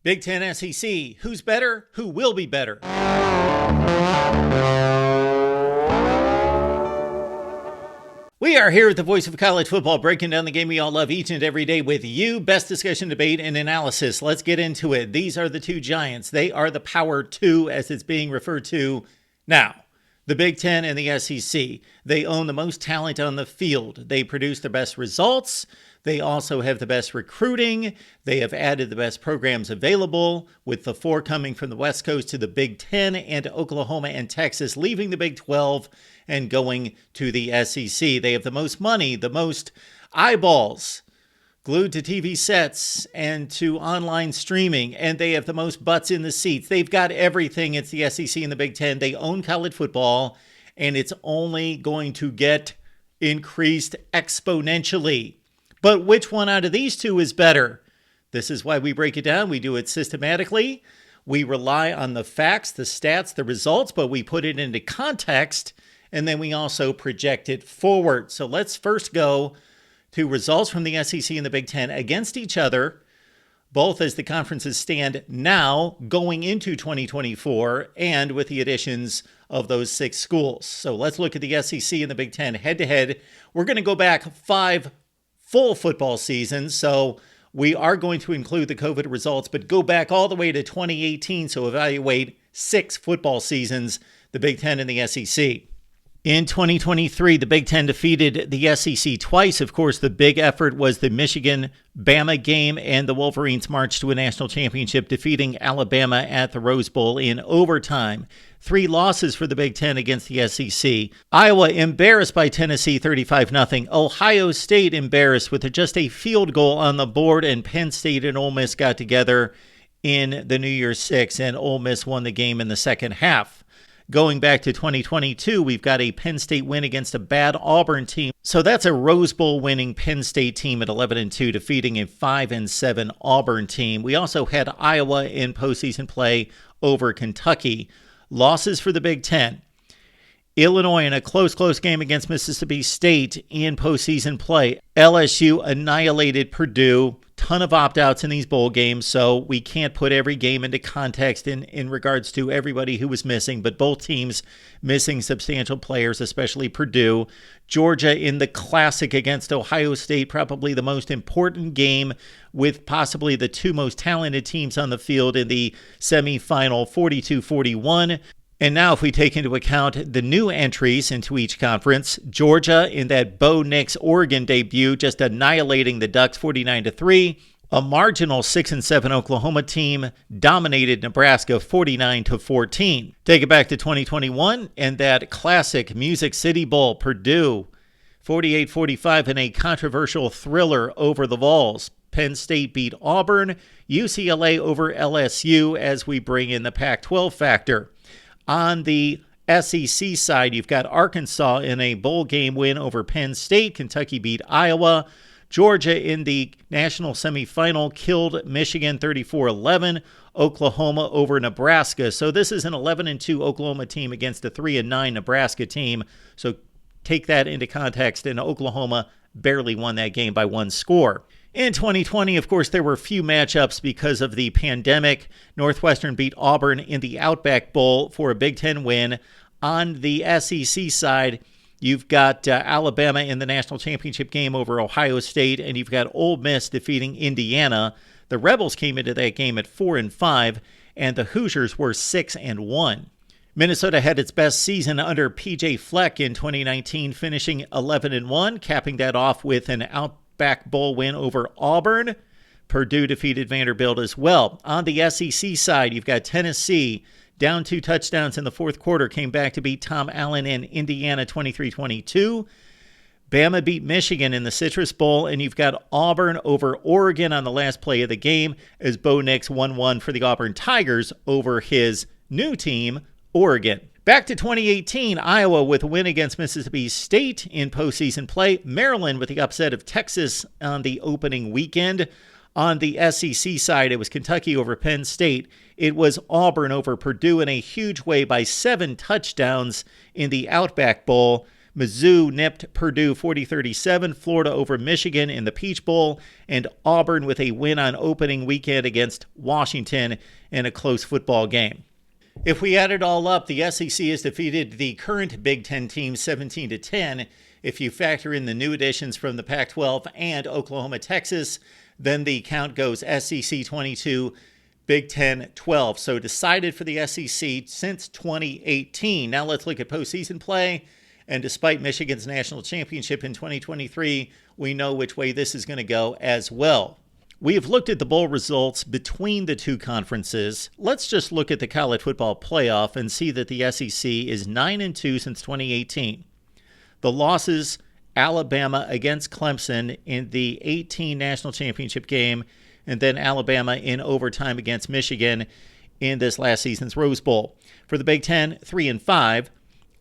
Big Ten SEC, who's better? Who will be better? We are here at the Voice of College Football, breaking down the game we all love each and every day with you. Best discussion, debate, and analysis. Let's get into it. These are the two giants. They are the Power Two, as it's being referred to now. The Big Ten and the SEC. They own the most talent on the field. They produce the best results. They also have the best recruiting. They have added the best programs available, with the four coming from the West Coast to the Big Ten, and Oklahoma and Texas leaving the Big 12 and going to the SEC. They have the most money, the most eyeballs glued to TV sets and to online streaming, and they have the most butts in the seats. They've got everything. It's the SEC and the Big Ten. They own college football, and it's only going to get increased exponentially. But which one out of these two is better? This is why we break it down. We do it systematically. We rely on the facts, the stats, the results, but we put it into context, and then we also project it forward. So let's first go to results from the SEC and the Big Ten against each other, both as the conferences stand now going into 2024 and with the additions of those 6 schools. So let's look at the SEC and the Big Ten head-to-head. We're going to go back 5 full football seasons, so we are going to include the COVID results, but go back all the way to 2018, so evaluate 6 football seasons, the Big Ten and the SEC. In 2023, the Big Ten defeated the SEC twice. Of course, the big effort was the Michigan-Bama game, and the Wolverines marched to a national championship, defeating Alabama at the Rose Bowl in overtime. 3 losses for the Big Ten against the SEC. Iowa embarrassed by Tennessee 35-0. Ohio State embarrassed with just a field goal on the board, and Penn State and Ole Miss got together in the New Year's Six, and Ole Miss won the game in the second half. Going back to 2022, we've got a Penn State win against a bad Auburn team. So that's a Rose Bowl winning Penn State team at 11-2, defeating a 5-7 Auburn team. We also had Iowa in postseason play over Kentucky. Losses for the Big Ten. Illinois in a close game against Mississippi State in postseason play. LSU annihilated Purdue. Ton of opt-outs in these bowl games, so we can't put every game into context in regards to everybody who was missing, but both teams missing substantial players, especially Purdue. Georgia in the classic against Ohio State, probably the most important game with possibly the 2 most talented teams on the field in the semifinal, 42-41. And now if we take into account the new entries into each conference, Georgia in that Bo Nix Oregon debut, just annihilating the Ducks 49-3. A marginal 6-7 Oklahoma team dominated Nebraska 49-14. Take it back to 2021 and that classic Music City Bowl, Purdue 48-45 in a controversial thriller over the Vols. Penn State beat Auburn, UCLA over LSU as we bring in the Pac-12 factor. On the SEC side, you've got Arkansas in a bowl game win over Penn State. Kentucky beat Iowa. Georgia in the national semifinal killed Michigan 34-11. Oklahoma over Nebraska. So this is an 11-2 Oklahoma team against a 3-9 Nebraska team. So take that into context, and Oklahoma barely won that game by 1 score. In 2020, of course, there were few matchups because of the pandemic. Northwestern beat Auburn in the Outback Bowl for a Big Ten win. On the SEC side, you've got Alabama in the national championship game over Ohio State, and you've got Ole Miss defeating Indiana. The Rebels came into that game at 4-5, and the Hoosiers were 6-1. Minnesota had its best season under P.J. Fleck in 2019, finishing 11-1, capping that off with an Outback Bowl win over Auburn. Purdue defeated Vanderbilt as well. On the SEC side, you've got Tennessee down 2 touchdowns in the fourth quarter, came back to beat Tom Allen in Indiana 23-22. Bama beat Michigan in the Citrus Bowl, and you've got Auburn over Oregon on the last play of the game as Bo Nix 1-1 for the Auburn Tigers over his new team, Oregon. Back to 2018, Iowa with a win against Mississippi State in postseason play. Maryland with the upset of Texas on the opening weekend. On the SEC side, it was Kentucky over Penn State. It was Auburn over Purdue in a huge way by 7 touchdowns in the Outback Bowl. Mizzou nipped Purdue 40-37, Florida over Michigan in the Peach Bowl, and Auburn with a win on opening weekend against Washington in a close football game. If we add it all up, the SEC has defeated the current Big Ten teams 17-10. If you factor in the new additions from the Pac-12 and Oklahoma, Texas, then the count goes SEC 22, Big Ten 12. So decided for the SEC since 2018. Now let's look at postseason play. And despite Michigan's national championship in 2023, we know which way this is going to go as well. We have looked at the bowl results between the two conferences. Let's just look at the college football playoff and see that the SEC is 9-2 since 2018. The losses, Alabama against Clemson in the 18 national championship game, and then Alabama in overtime against Michigan in this last season's Rose Bowl. For the Big Ten, 3-5,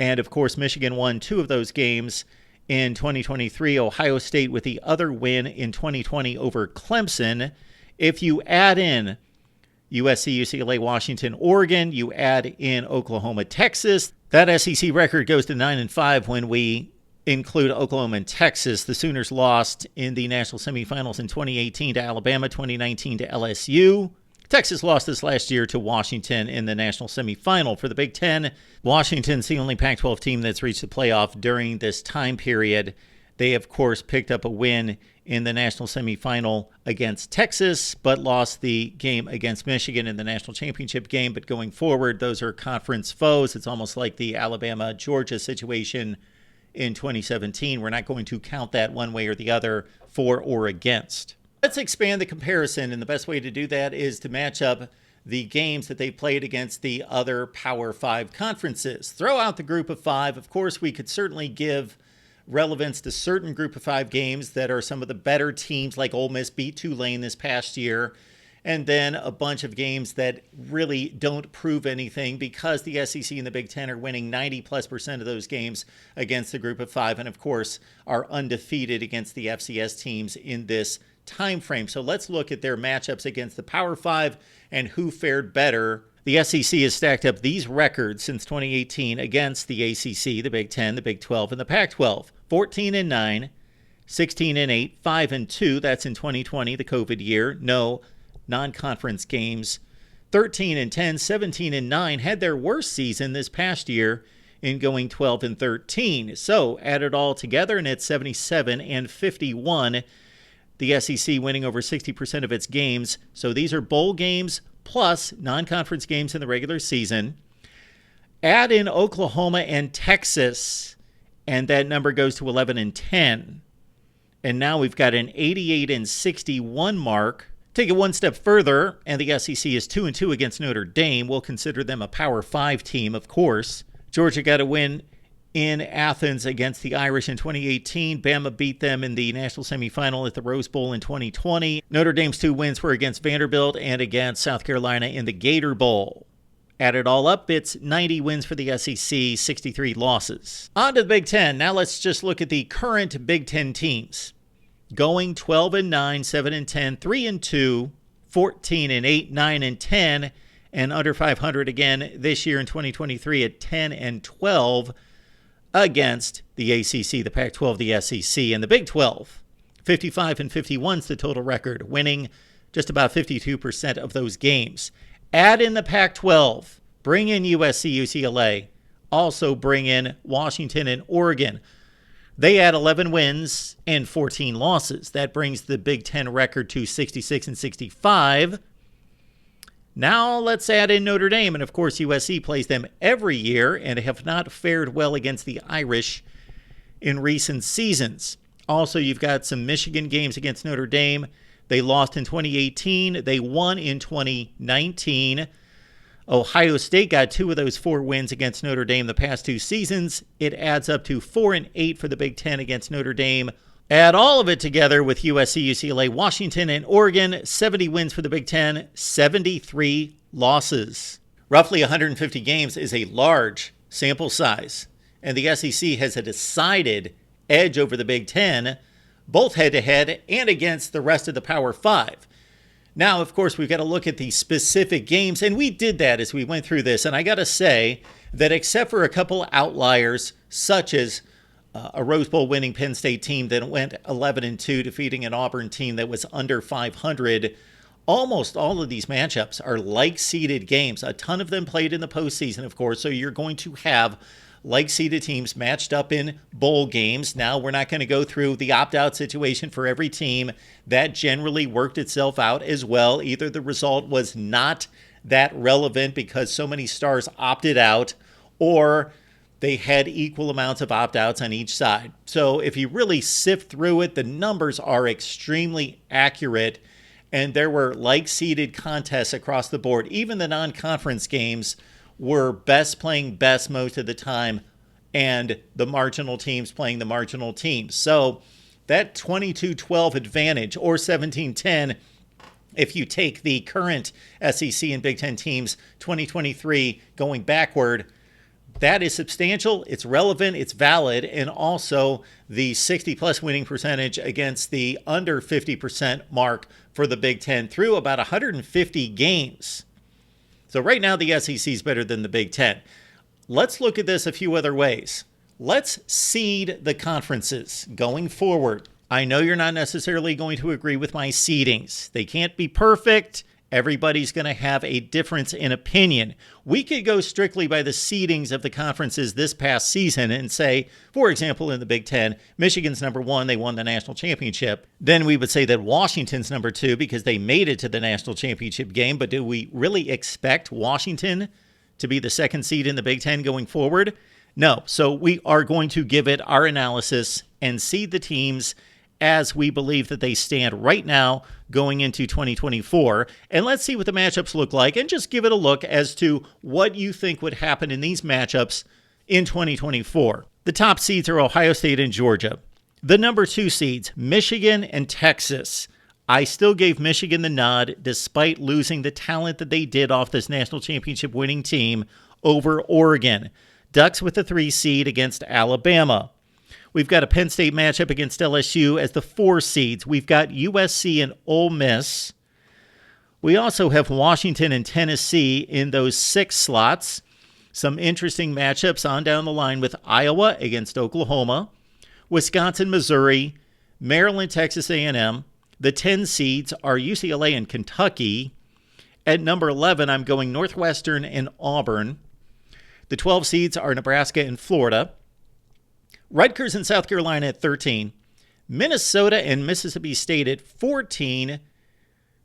and of course Michigan won 2 of those games in 2023. Ohio State with the other win in 2020 over Clemson. If you add in USC, UCLA, Washington, Oregon, you add in Oklahoma, Texas, that SEC record goes to 9-5 when we include Oklahoma and Texas. The Sooners lost in the national semifinals in 2018 to Alabama, 2019 to LSU. Texas lost this last year to Washington in the national semifinal. For the Big Ten, Washington's the only Pac-12 team that's reached the playoff during this time period. They, of course, picked up a win in the national semifinal against Texas, but lost the game against Michigan in the national championship game. But going forward, those are conference foes. It's almost like the Alabama-Georgia situation in 2017. We're not going to count that one way or the other for or against. Let's expand the comparison, and the best way to do that is to match up the games that they played against the other Power 5 conferences. Throw out the group of 5. Of course, we could certainly give relevance to certain group of 5 games that are some of the better teams, like Ole Miss beat Tulane this past year, and then a bunch of games that really don't prove anything because the SEC and the Big Ten are winning 90+% of those games against the group of 5, and of course are undefeated against the FCS teams in this time frame. So let's look at their matchups against the Power 5 and who fared better. The SEC has stacked up these records since 2018 against the ACC, the Big 10, the Big 12, and the Pac-12. 14-9, 16-8, 5-2. That's in 2020, the COVID year. No non-conference games. 13-10, 17-9 had their worst season this past year in going 12-13. So add it all together, and it's 77-51. The SEC winning over 60% of its games. So these are bowl games plus non-conference games in the regular season. Add in Oklahoma and Texas, and that number goes to 11-10. And now we've got an 88-61 mark. Take it one step further, and the SEC is 2-2 against Notre Dame. We'll consider them a Power 5 team, of course. Georgia got a win in Athens against the Irish in 2018. Bama beat them in the national semifinal at the Rose Bowl in 2020. Notre Dame's 2 wins were against Vanderbilt and against South Carolina in the Gator Bowl. Add it all up, it's 90 wins for the SEC, 63 losses. On to the Big Ten. Now let's just look at the current Big Ten teams. Going 12-9, 7-10, 3-2, 14-8, 9-10, and under 500 again this year in 2023 at 10-12. Against the ACC, the Pac-12, the SEC, and the Big 12. 55-51 is the total record, winning just about 52% of those games. Add in the Pac-12, bring in USC, UCLA, also bring in Washington and Oregon. They add 11 wins and 14 losses. That brings the Big Ten record to 66-65. Now let's add in Notre Dame, and of course USC plays them every year and have not fared well against the Irish in recent seasons. Also, you've got some Michigan games against Notre Dame. They lost in 2018. They won in 2019. Ohio State got 2 of those 4 wins against Notre Dame the past 2 seasons. It adds up to 4-8 for the Big Ten against Notre Dame. Add all of it together with USC, UCLA, Washington, and Oregon. 70 wins for the Big Ten, 73 losses. Roughly 150 games is a large sample size, and the SEC has a decided edge over the Big Ten, both head-to-head and against the rest of the Power 5. Now, of course, we've got to look at the specific games, and we did that as we went through this, and I got to say that except for a couple outliers, such as a Rose Bowl winning Penn State team that went 11-2, defeating an Auburn team that was under 500. Almost all of these matchups are like-seeded games. A ton of them played in the postseason, of course, so you're going to have like-seeded teams matched up in bowl games. Now, we're not going to go through the opt-out situation for every team. That generally worked itself out as well. Either the result was not that relevant because so many stars opted out, or they had equal amounts of opt-outs on each side. So if you really sift through it, the numbers are extremely accurate, and there were like-seeded contests across the board. Even the non-conference games were best playing best most of the time, and the marginal teams playing the marginal teams. So that 22-12 advantage, or 17-10, if you take the current SEC and Big Ten teams, 2023 going backward, that is substantial, it's relevant, it's valid, and also the 60-plus winning percentage against the under 50% mark for the Big Ten through about 150 games. So right now the SEC is better than the Big Ten. Let's look at this a few other ways. Let's seed the conferences going forward. I know you're not necessarily going to agree with my seedings. They can't be perfect. Everybody's going to have a difference in opinion. We could go strictly by the seedings of the conferences this past season and say, for example, in the Big Ten, Michigan's number one, they won the national championship. Then we would say that Washington's number two because they made it to the national championship game. But do we really expect Washington to be the second seed in the Big Ten going forward? No. So we are going to give it our analysis and seed the teams as we believe that they stand right now going into 2024. And let's see what the matchups look like and just give it a look as to what you think would happen in these matchups in 2024. The top seeds are Ohio State and Georgia. The number two seeds, Michigan and Texas. I still gave Michigan the nod despite losing the talent that they did off this national championship winning team over Oregon. Ducks with the 3 seed against Alabama. We've got a Penn State matchup against LSU as the 4 seeds. We've got USC and Ole Miss. We also have Washington and Tennessee in those 6 slots. Some interesting matchups on down the line with Iowa against Oklahoma, Wisconsin, Missouri, Maryland, Texas A&M. The 10 seeds are UCLA and Kentucky. At number 11, I'm going Northwestern and Auburn. The 12 seeds are Nebraska and Florida. Rutgers and South Carolina at 13, Minnesota and Mississippi State at 14,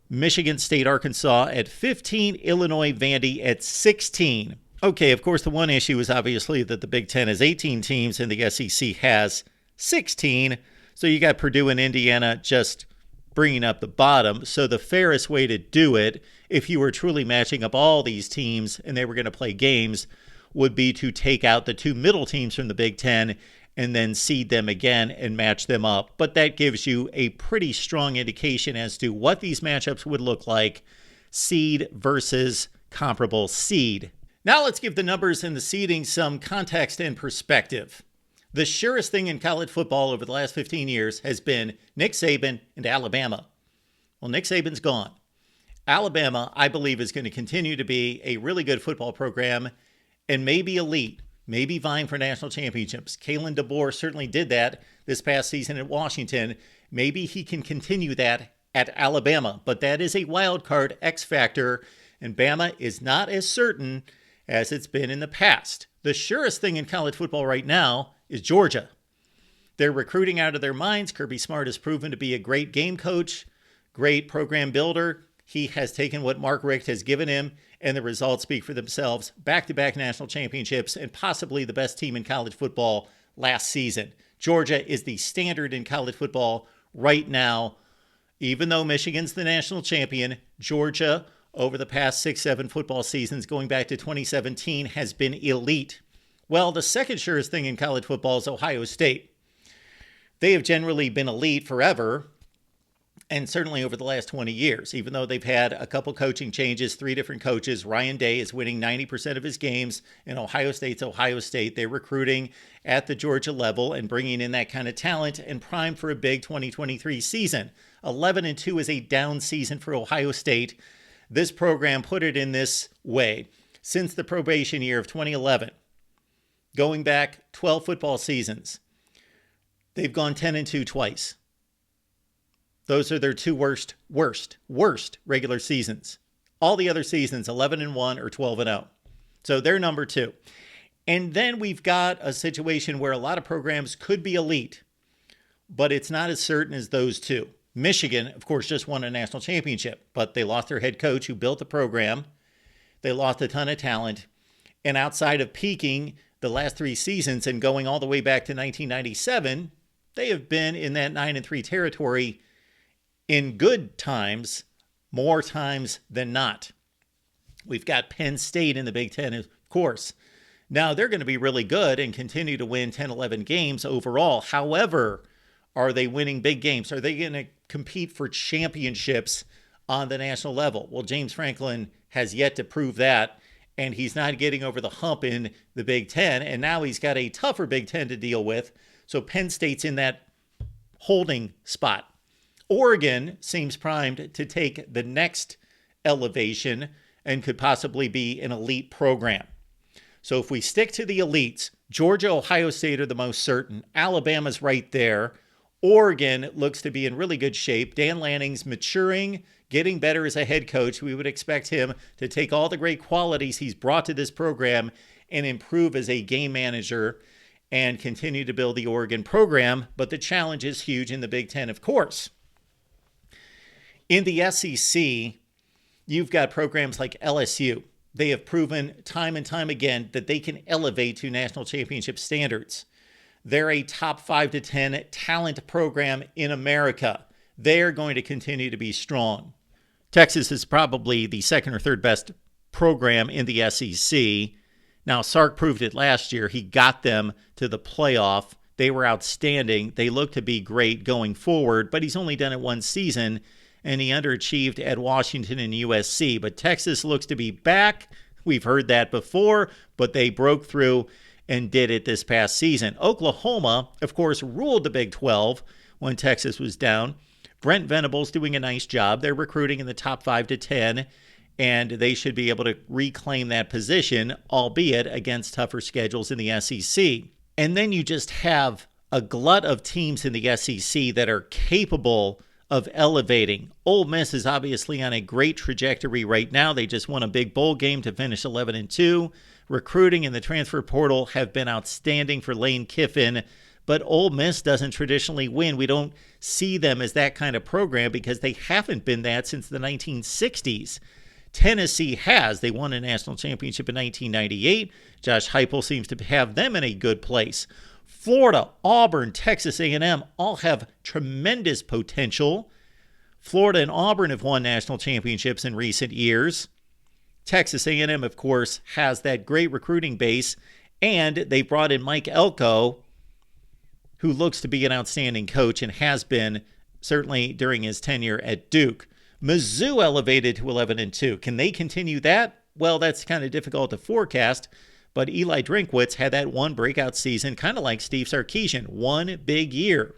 Michigan State, Arkansas at 15, Illinois, Vandy at 16. Okay, of course, the one issue is obviously that the Big Ten has 18 teams and the SEC has 16, so you got Purdue and Indiana just bringing up the bottom. So the fairest way to do it, if you were truly matching up all these teams and they were going to play games, would be to take out the 2 middle teams from the Big Ten and then seed them again and match them up. But that gives you a pretty strong indication as to what these matchups would look like, seed versus comparable seed. Now let's give the numbers and the seeding some context and perspective. The surest thing in college football over the last 15 years has been Nick Saban and Alabama. Well, Nick Saban's gone. Alabama, I believe, is going to continue to be a really good football program and maybe elite. Maybe vying for national championships. Kalen DeBoer certainly did that this past season at Washington. Maybe he can continue that at Alabama, but that is a wild card X factor, and Bama is not as certain as it's been in the past. The surest thing in college football right now is Georgia. They're recruiting out of their minds. Kirby Smart has proven to be a great game coach, great program builder. He has taken what Mark Richt has given him, and the results speak for themselves. Back-to-back national championships and possibly the best team in college football last season. Georgia is the standard in college football right now. Even though Michigan's the national champion, Georgia, over the past 6-7 football seasons, going back to 2017, has been elite. Well, the second surest thing in college football is Ohio State. They have generally been elite forever, and certainly over the last 20 years, even though they've had a couple coaching changes, 3 different coaches. Ryan Day is winning 90% of his games, and Ohio State's Ohio State. They're recruiting at the Georgia level and bringing in that kind of talent and primed for a big 2023 season. 11-2 is a down season for Ohio State. This program put it in this way. Since the probation year of 2011, going back 12 football seasons, They've gone 10-2 twice. Those are their two worst regular seasons. All the other seasons, 11-1 or 12-0. So they're number 2. And then we've got a situation where a lot of programs could be elite, but it's not as certain as those two. Michigan, of course, just won a national championship, but they lost their head coach who built the program. They lost a ton of talent. And outside of peaking the last 3 seasons and going all the way back to 1997, they have been in that 9-3 territory in good times, more times than not. We've got Penn State in the Big Ten, of course. Now, they're going to be really good and continue to win 10, 11 games overall. However, are they winning big games? Are they going to compete for championships on the national level? Well, James Franklin has yet to prove that, and he's not getting over the hump in the Big Ten, and now he's got a tougher Big Ten to deal with. So Penn State's in that holding spot. Oregon seems primed to take the next elevation and could possibly be an elite program. So if we stick to the elites, Georgia, Ohio State are the most certain. Alabama's right there. Oregon looks to be in really good shape. Dan Lanning's maturing, getting better as a head coach. We would expect him to take all the great qualities he's brought to this program and improve as a game manager and continue to build the Oregon program. But the challenge is huge in the Big Ten, of course. In the SEC, you've got programs like LSU. They have proven time and time again that they can elevate to national championship standards. They're a top 5 to 10 talent program in America. They're going to continue to be strong. Texas is probably the second or third best program in the SEC. Now, Sark proved it last year. He got them to the playoff. They were outstanding. They look to be great going forward, but he's only done it one season, and he underachieved at Washington and USC. But Texas looks to be back. We've heard that before, but they broke through and did it this past season. Oklahoma, of course, ruled the Big 12 when Texas was down. Brent Venables doing a nice job. They're recruiting in the top 5 to 10, and they should be able to reclaim that position, albeit against tougher schedules in the SEC. And then you just have a glut of teams in the SEC that are capable of elevating. Ole Miss is obviously on a great trajectory right now. They just won a big bowl game to finish 11-2. Recruiting and the transfer portal have been outstanding for Lane Kiffin, but Ole Miss doesn't traditionally win. We don't see them as that kind of program because they haven't been that since the 1960s. Tennessee has. They won a national championship in 1998. Josh Heupel seems to have them in a good place. Florida, Auburn, Texas A&M all have tremendous potential. Florida and Auburn have won national championships in recent years. Texas A&M, of course, has that great recruiting base, and they brought in Mike Elko, who looks to be an outstanding coach and has been certainly during his tenure at Duke. Mizzou elevated to 11-2. Can they continue that? Well, that's kind of difficult to forecast, but Eli Drinkwitz had that one breakout season, kind of like Steve Sarkisian, one big year.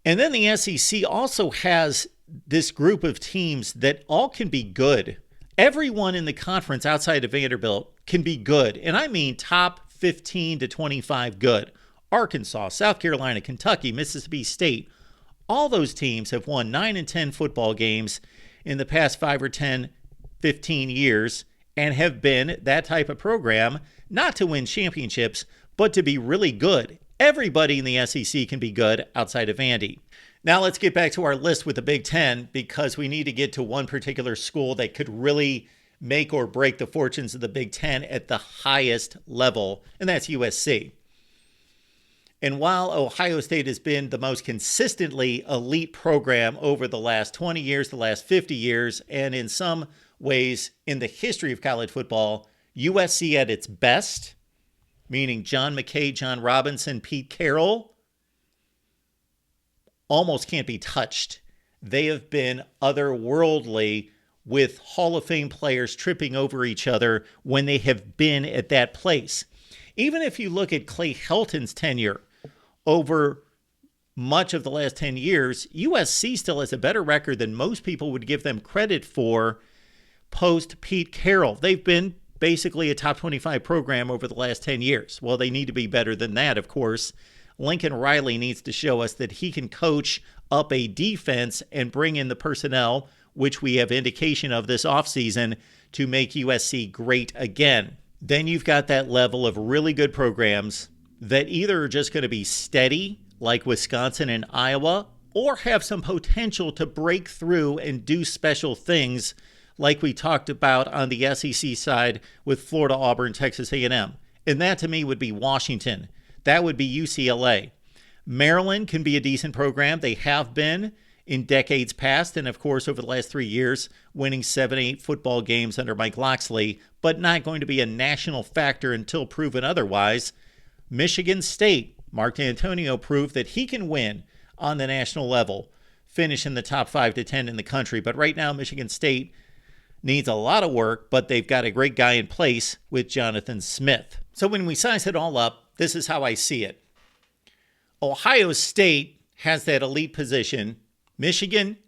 And then the SEC also has this group of teams that all can be good. Everyone in the conference outside of Vanderbilt can be good, and I mean top 15 to 25 good. Arkansas, South Carolina, Kentucky, Mississippi State, all those teams have won 9 and 10 football games in the past 5 or 10, 15 years and have been that type of program, not to win championships, but to be really good. Everybody in the SEC can be good outside of Vandy. Now let's get back to our list with the Big Ten because we need to get to one particular school that could really make or break the fortunes of the Big Ten at the highest level, and that's USC. And while Ohio State has been the most consistently elite program over the last 20 years, the last 50 years, and in some ways in the history of college football, USC at its best, meaning John McKay, John Robinson, Pete Carroll, almost can't be touched. They have been otherworldly with Hall of Fame players tripping over each other when they have been at that place. Even if you look at Clay Helton's tenure over much of the last 10 years, USC still has a better record than most people would give them credit for post Pete Carroll. They've been basically a top 25 program over the last 10 years. Well, they need to be better than that, of course. Lincoln Riley needs to show us that he can coach up a defense and bring in the personnel, which we have indication of this offseason, to make USC great again. Then you've got that level of really good programs that either are just going to be steady, like Wisconsin and Iowa, or have some potential to break through and do special things like we talked about on the SEC side with Florida, Auburn, Texas A&M. And that to me would be Washington. That would be UCLA. Maryland can be a decent program. They have been in decades past, and of course over the last 3 years, winning 7-8 football games under Mike Locksley, but not going to be a national factor until proven otherwise. Michigan State, Mark D'Antonio proved that he can win on the national level, finish in the top 5 to 10 in the country. But right now, Michigan State needs a lot of work, but they've got a great guy in place with Jonathan Smith. So when we size it all up, this is how I see it. Ohio State has that elite position. Michigan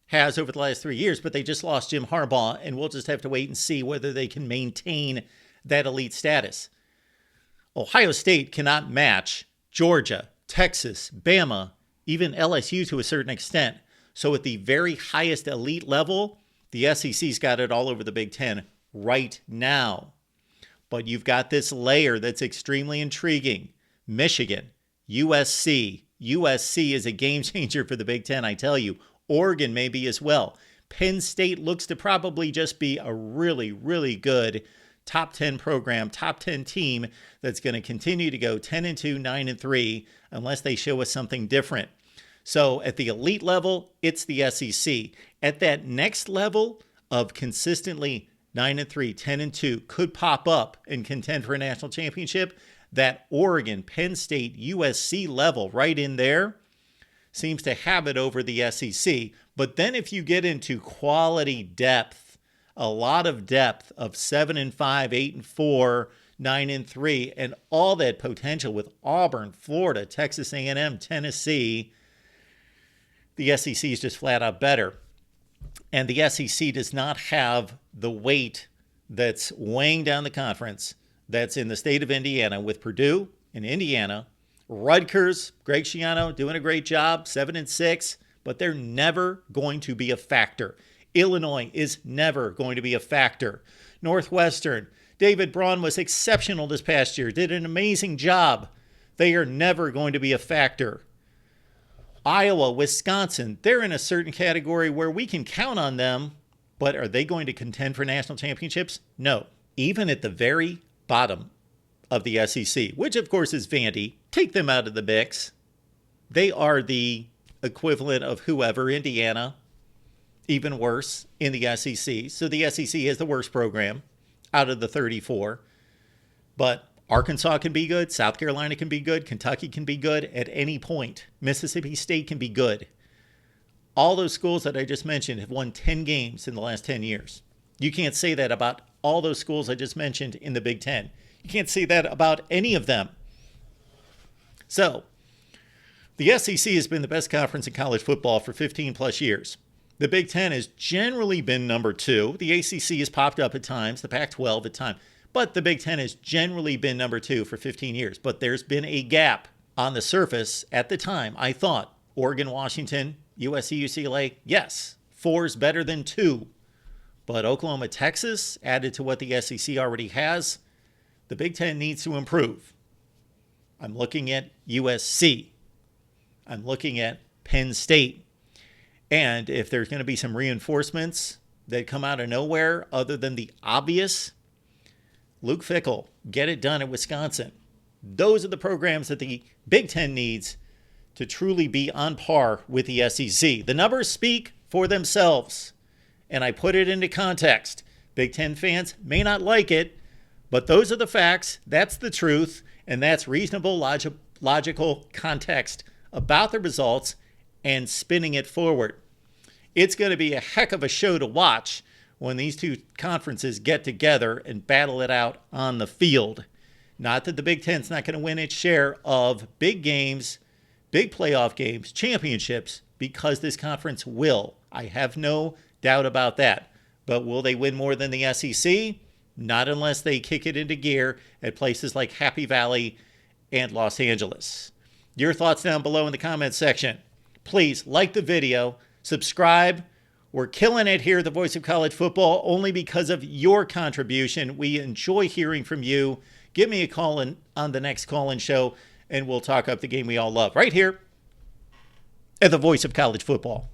has over the last 3 years, but they just lost Jim Harbaugh, and we'll just have to wait and see whether they can maintain that elite status. Ohio State cannot match Georgia, Texas, Bama, even LSU to a certain extent. So at the very highest elite level, the SEC's got it all over the Big Ten right now. But you've got this layer that's extremely intriguing. Michigan, USC. USC is a game changer for the Big Ten, I tell you. Oregon maybe as well. Penn State looks to probably just be a really, really good top 10 program, top 10 team that's going to continue to go 10-2, 9-3, unless they show us something different. So at the elite level, it's the SEC. At that next level of consistently 9-3, 10-2, could pop up and contend for a national championship, that Oregon, Penn State, USC level right in there seems to have it over the SEC. But then if you get into quality depth, a lot of depth of 7-5, 8-4, 9-3, and all that potential with Auburn, Florida, Texas A&M, Tennessee, the SEC is just flat out better. And the SEC does not have the weight that's weighing down the conference that's in the state of Indiana with Purdue and Indiana. Rutgers, Greg Schiano doing a great job, 7-6, but they're never going to be a factor. Illinois is never going to be a factor. Northwestern, David Braun was exceptional this past year, did an amazing job. They are never going to be a factor. Iowa, Wisconsin, they're in a certain category where we can count on them, but are they going to contend for national championships? No. Even at the very bottom of the SEC, which of course is Vandy, take them out of the mix. They are the equivalent of whoever, Indiana, even worse in the SEC. So the SEC is the worst program out of the 34. But Arkansas can be good. South Carolina can be good. Kentucky can be good at any point. Mississippi State can be good. All those schools that I just mentioned have won 10 games in the last 10 years. You can't say that about all those schools I just mentioned in the Big Ten. You can't say that about any of them. So, the SEC has been the best conference in college football for 15 plus years. The Big Ten has generally been number 2. The ACC has popped up at times, the Pac-12 at times. But the Big Ten has generally been number 2 for 15 years. But there's been a gap on the surface at the time. I thought Oregon, Washington, USC, UCLA, yes, 4 is better than 2. But Oklahoma, Texas, added to what the SEC already has, the Big Ten needs to improve. I'm looking at USC. I'm looking at Penn State. And if there's going to be some reinforcements that come out of nowhere other than the obvious, Luke Fickell, get it done at Wisconsin. Those are the programs that the Big Ten needs to truly be on par with the SEC. The numbers speak for themselves, and I put it into context. Big Ten fans may not like it, but those are the facts. That's the truth, and that's reasonable, logical context about the results and spinning it forward. It's going to be a heck of a show to watch when these two conferences get together and battle it out on the field. Not that the Big Ten's not going to win its share of big games, big playoff games, championships, because this conference will. I have no doubt about that. But will they win more than the SEC? Not unless they kick it into gear at places like Happy Valley and Los Angeles. Your thoughts down below in the comments section. Please like the video, subscribe. We're killing it here at the Voice of College Football only because of your contribution. We enjoy hearing from you. Give me a call on the next call-in show, and we'll talk up the game we all love right here at the Voice of College Football.